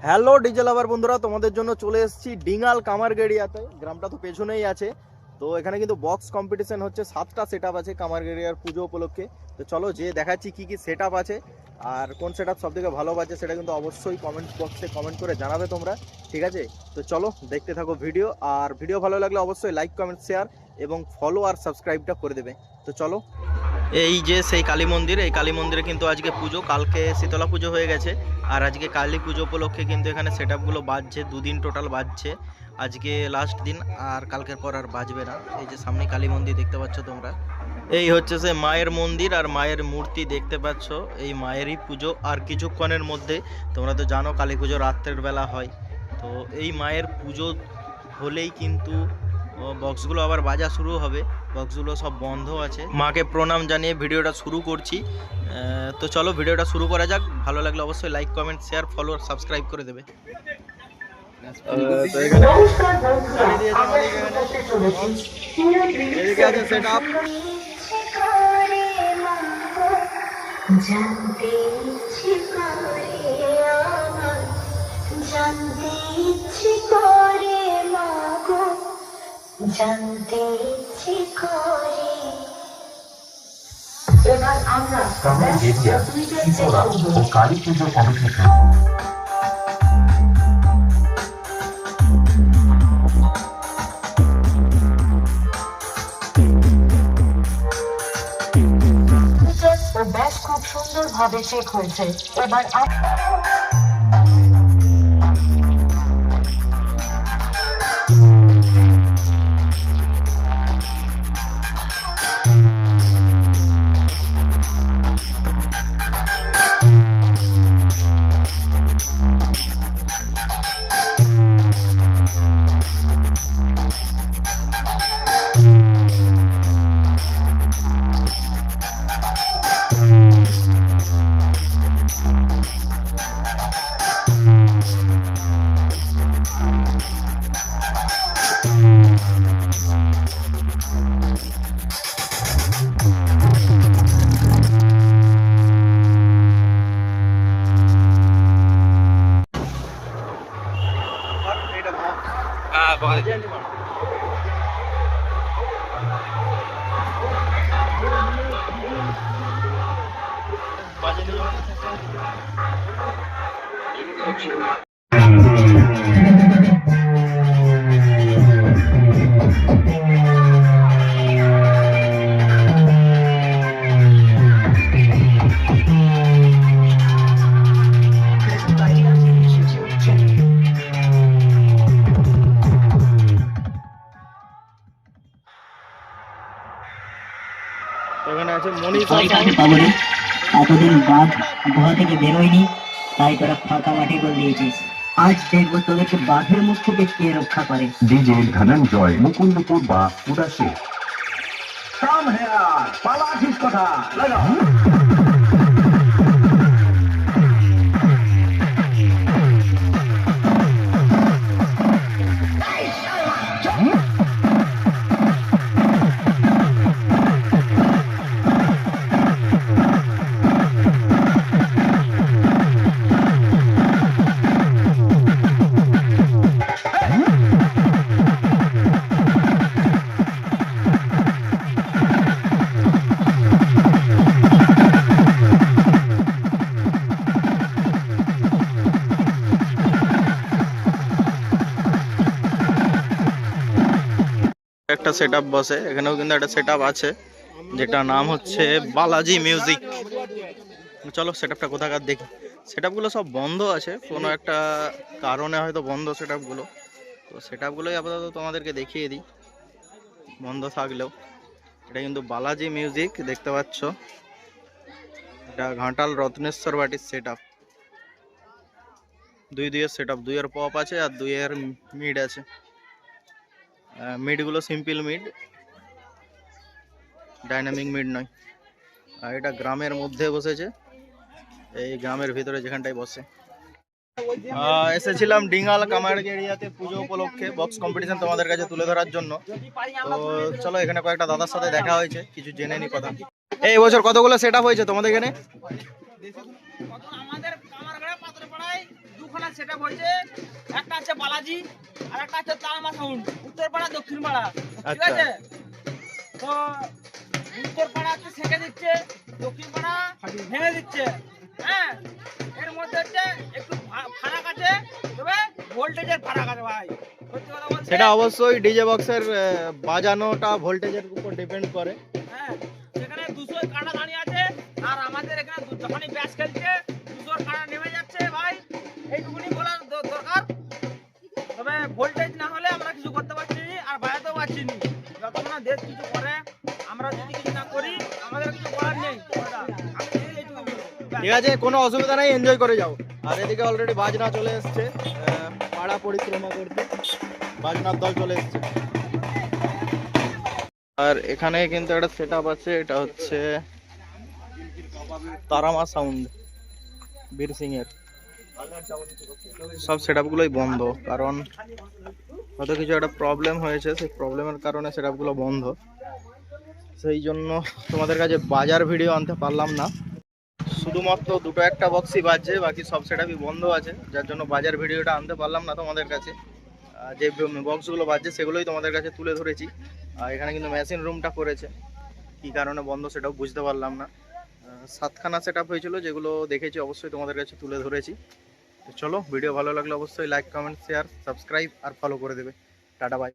Hello DJ লাভার বন্ধুরা, তোমাদের জন্য চলে এসেছি ডিঙ্গাল কামারগেড়িয়াতে। গ্রামটা তো পেছনেই আছে। তো এখানে কিন্তু বক্স কম্পিটিশন হচ্ছে, 7টা সেট আপ আছে কামারগেড়িয়ার পুজো উপলক্ষে। তো চলো যে দেখাচ্ছি কি কি সেট আপ আছে আর কোন সেট আপ সব থেকে ভালো বাজে সেটা কিন্তু অবশ্যই কমেন্ট বক্সে কমেন্ট করে জানাবে তোমরা, ঠিক আছে? তো চলো দেখতে থাকো ভিডিও, আর ভিডিও ভালো লাগলে অবশ্যই লাইক কমেন্ট শেয়ার এবং ফলো আর সাবস্ক্রাইবটা করে দেবে। তো চলো, এই যে সেই কালী মন্দির, এই কালী মন্দিরে কিন্তু আজকে পুজো, কালকে শীতলা পুজো হয়ে গেছে আর আজকে কালী পুজো উপলক্ষে কিন্তু এখানে সেট আপগুলো বাজছে, 2 দিন টোটাল বাজছে। আজকে লাস্ট দিন আর কালকের পর আর বাজবে না। এই যে সামনে কালী মন্দির দেখতে পাচ্ছ তোমরা, এই হচ্ছে সে মায়ের মন্দির আর মায়ের মূর্তি দেখতে পাচ্ছ। এই মায়েরই পুজো আর কিছুক্ষণের মধ্যে, তোমরা তো জানো কালী পুজো রাত্রের বেলা হয়। তো এই মায়ের পুজো হলেই কিন্তু বক্সগুলো আবার বাজা শুরু হবে। বক্সগুলো সব বন্ধ আছে। মাকে প্রণাম জানিয়ে ভিডিওটা শুরু করছি। তো চলো ভিডিওটা শুরু করা যাক। ভালো লাগলে অবশ্যই like comment share follow subscribe করে দেবে। তো এখানে এদিকে আছে সেট আপ। জানতে ইচ্ছে করে মাগো, জানতে ইচ্ছে করে। এবার আমরা কালী পুজো কমিটি ব্যাস খুব সুন্দরভাবে চেক হয়েছে। এবার এখানে আছে মনীষা। এতদিন বাঘ গুহা থেকে বেরোয়নি, তাই তোরা ফাঁকা মাঠে গোল দিয়েছিস। আজ দেখবো তোদেরকে বাঘের মুখ থেকে কে রক্ষা করে। ডিজে ধনঞ্জয়, মুকুন্দপুর বা উদাসী। কাম হেয়ার পালা ঠিক কথা লাগাও। একটা সেটআপ বসে, এখানেও কিন্তু একটা সেটআপ আছে যেটা নাম হচ্ছে বালাজি মিউজিক। চলো সেটআপটা কোথাকার দেখি। সেটআপগুলো সব বন্ধ আছে, কোনো একটা কারণে হয়তো বন্ধ সেটআপগুলো। তো সেটআপগুলোই আপাতত তোমাদেরকে দেখিয়ে দিই বন্ধ থাকলেও। এটা কিন্তু বালাজি মিউজিক দেখতে পাচ্ছ, এটা ঘাটাল রত্নেশ্বর বাটির সেটআপ। 2-2 সেটআপ, 2 পপ আছে আর 2 মিড আছে। মিডগুলো সিম্পল মিড, ডাইনামিক মিড নয়। আর এটা গ্রামের মধ্যে বসেছে, এই গ্রামের ভিতরে যেখানটায় বসে। এসেছিলাম ডিঙ্গাল কামারগেড়িয়াতে পুজো উপলক্ষে বক্স কম্পিটিশন তোমাদের কাছে তুলে ধরার জন্য। তো চলো, এখানে কয়েকটা দাদার সাথে দেখা হয়েছে, কিছু জেনে নি কথা। এই বছর কতগুলো সেট আপ হয়েছে তোমাদের এখানে? আমাদের কামারগাঁও পাত্রপাড়ায় দুখানা সেটআপ হয়েছে, একটা আছে বালাজি আর একটা আছে তালমা সাউন্ড, উত্তরপাড়া দক্ষিণপাড়া, ঠিক আচ্ছা। আছে? তো উত্তরপাড়া হচ্ছে সেকে দিচ্ছে, দক্ষিণপাড়া ভেঙে দিচ্ছে। হ্যাঁ, এর মধ্যে হচ্ছে একটু ফারাক আছে, তবে ভোল্টেজের ফারাক আছে ভাই, সত্যি কথা বলতে। সেটা অবশ্যই ডিজে বক্সের বাজানোটা ভোল্টেজের উপর ডিপেন্ড করে। হ্যাঁ, সেখানে 200 কাটা দাঁড়িয়ে আছে, আর আমাদের এখানে যখনই ব্যাচ খেলছে 200 কাটা নেমে যাচ্ছে ভাই, এইটুকুনি বলার দরকার। তবে ভোল্টেজ না হলে আমরা কিছু করতে পারছি না, আর বাজাতেও পারছি না। যতক্ষণ না দেশ কিছু করে, আমরা যদি কিছু না করি, আমাদের কিছু করার নেই। আমি এইটুকু বলবো। ঠিক আছে, কোনো অসুবিধা নেই, এনজয় করে যাও। আর এদিকে অলরেডি বাজনা চলে এসছে, পাড়া পরিক্রমা করতে বাজনার দল চলে এসছে। আর এখানে কিন্তু একটা সেট আপ আছে, এটা হচ্ছে তারামা সাউন্ড বীর সিং এর। সব সেট আপগুলোই বন্ধ, কারণ হয়তো কিছু একটা প্রবলেম হয়েছে, সেই প্রবলেমের কারণে সেট আপগুলো বন্ধ। সেই জন্য তোমাদের কাছে বাজার ভিডিও আনতে পারলাম না। শুধুমাত্র দুটো একটা বক্সই বাজছে, বাকি সব সেট আপই বন্ধ আছে, যার জন্য বাজার ভিডিওটা আনতে পারলাম না তোমাদের কাছে। যে বক্সগুলো বাজছে সেগুলোই তোমাদের কাছে তুলে ধরেছি। আর এখানে কিন্তু মেশিন রুমটা করেছে, কী কারণে বন্ধ সেটাও বুঝতে পারলাম না। 7খানা সেট আপ হয়েছিল, যেগুলো দেখেছি অবশ্যই তোমাদের কাছে তুলে ধরেছি। তো চলো, ভিডিও ভালো লাগলে অবশ্যই লাইক, কমেন্ট, শেয়ার, সাবস্ক্রাইব আর ফলো করে দেবে। Tata, by.